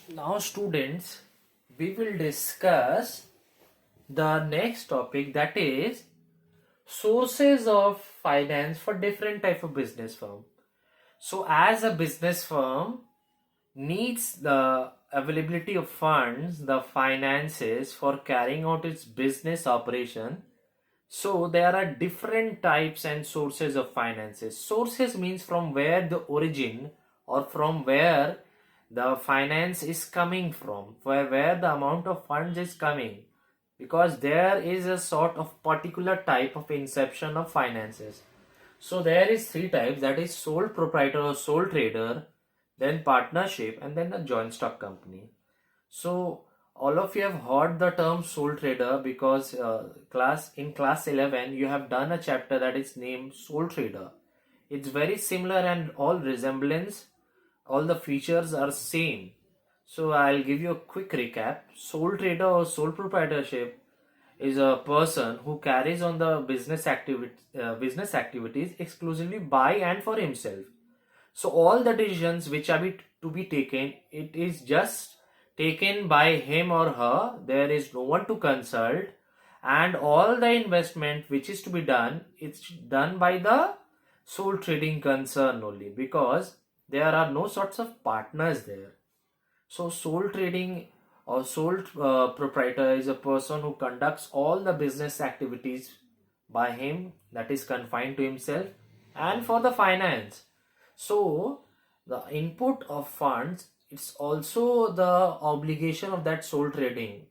Now, students, we will discuss the next topic, that is sources of finance for different type of business firm. So, as a business firm needs the availability of funds, the finances for carrying out its business operation. So, there are different types and sources of finances. Sources means from where the origin or from where the finance is coming from, where the amount of funds is coming, because there is a sort of particular type of inception of finances. So there is three types, that is sole proprietor or sole trader, then partnership, and then the joint stock company. So all of you have heard the term sole trader because class 11 you have done a chapter that is named sole trader. It's very similar and all the features are same. So I'll give you a quick recap. Sole trader or sole proprietorship is a person who carries on the business activities exclusively by and for himself. So all the decisions which are to be taken, it is just taken by him or her. There is no one to consult, and all the investment which is to be done, it's done by the sole trading concern only, because there are no sorts of partners there. So sole trading or sole proprietor is a person who conducts all the business activities by him, that is confined to himself, and for the finance. So the input of funds, it's also the obligation of that sole trading.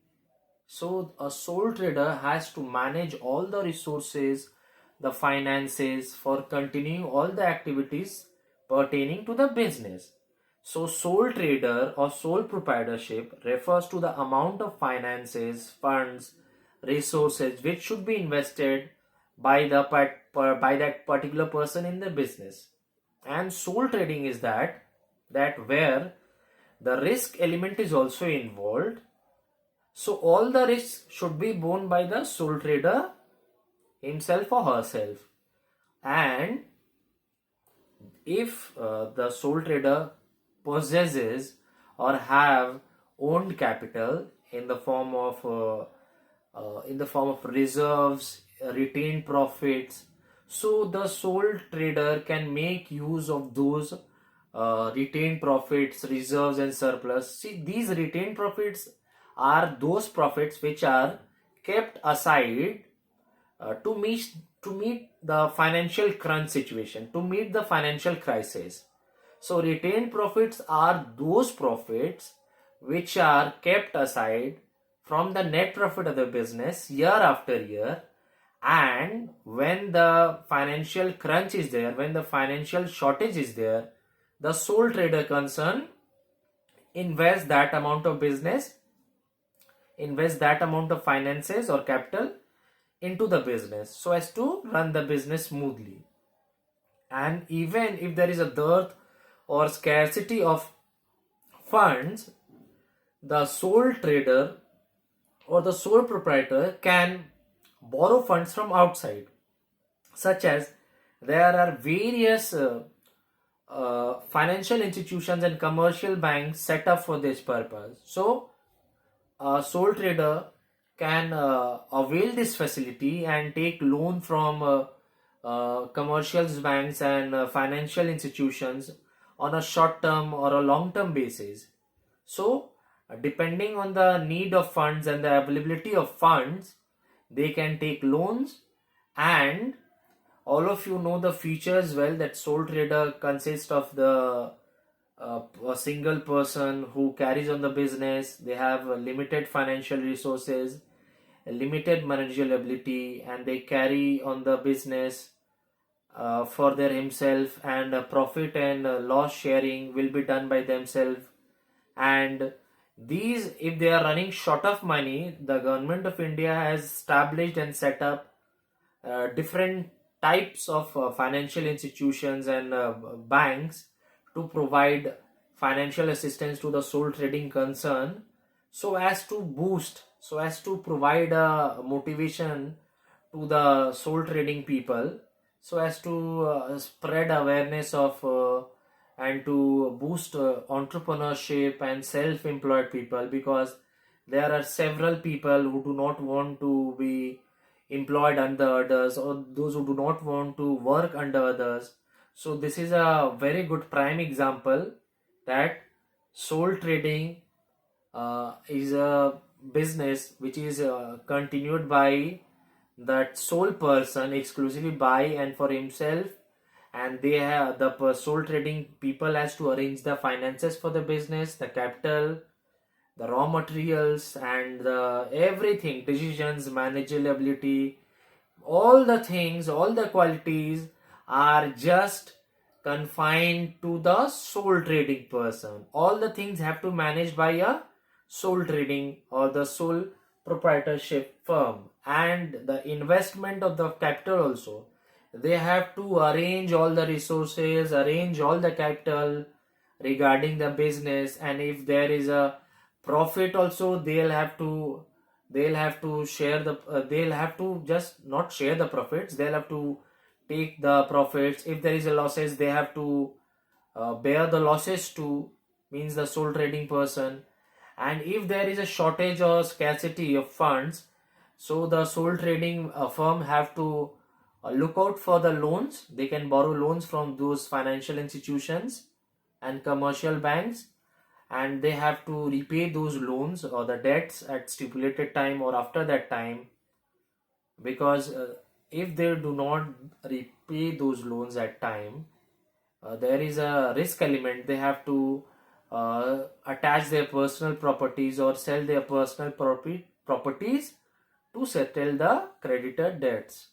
So a sole trader has to manage all the resources, the finances for continuing all the activities pertaining to the business. So sole trader or sole proprietorship refers to the amount of finances, funds, resources which should be invested by by that particular person in the business. And sole trading is that where the risk element is also involved. So all the risks should be borne by the sole trader himself or herself. And if the sole trader possesses or have owned capital in the form of reserves, retained profits, so the sole trader can make use of those retained profits, reserves, and surplus. See, these retained profits are those profits which are kept aside to meet the financial crunch situation, to meet the financial crisis. So retained profits are those profits which are kept aside from the net profit of the business year after year, and when the financial crunch is there, when the financial shortage is there, the sole trader concern invest that amount of business, invest that amount of finances or capital into the business so as to run the business smoothly. And even if there is a dearth or scarcity of funds, the sole trader or the sole proprietor can borrow funds from outside, such as there are various financial institutions and commercial banks set up for this purpose. So a sole trader can avail this facility and take loan from commercial banks and financial institutions on a short term or a long term basis. So depending on the need of funds and the availability of funds, they can take loans. And all of you know the features well, that sole trader consists of a single person who carries on the business. They have limited financial resources, limited managerial ability, and they carry on the business for their himself, and profit and loss sharing will be done by themselves. And these, if they are running short of money, the government of India has established and set up different types of financial institutions and banks to provide financial assistance to the sole trading concern, so as to boost, so as to provide a motivation to the sole trading people, so as to spread awareness of and to boost entrepreneurship and self-employed people, because there are several people who do not want to be employed under others, or those who do not want to work under others. So this is a very good prime example that sole trading is a business which is continued by that sole person exclusively by and for himself, and they have the sole trading people has to arrange the finances for the business, the capital, the raw materials, and the everything, decisions, managerial ability, all the things, all the qualities are just confined to the sole trading person. All the things have to manage by a sole trading or the sole proprietorship firm, and the investment of the capital also, they have to arrange all the resources, arrange all the capital regarding the business, and if there is a profit also, they'll have to share the they'll have to just not share the profits, they'll have to take the profits. If there is a losses, they have to bear the losses too, means the sole trading person. And if there is a shortage or scarcity of funds, so the sole trading firm have to look out for the loans. They can borrow loans from those financial institutions and commercial banks, and they have to repay those loans or the debts at stipulated time or after that time, because if they do not repay those loans at time, there is a risk element. They have to attach their personal properties or sell their personal properties to settle the creditor debts.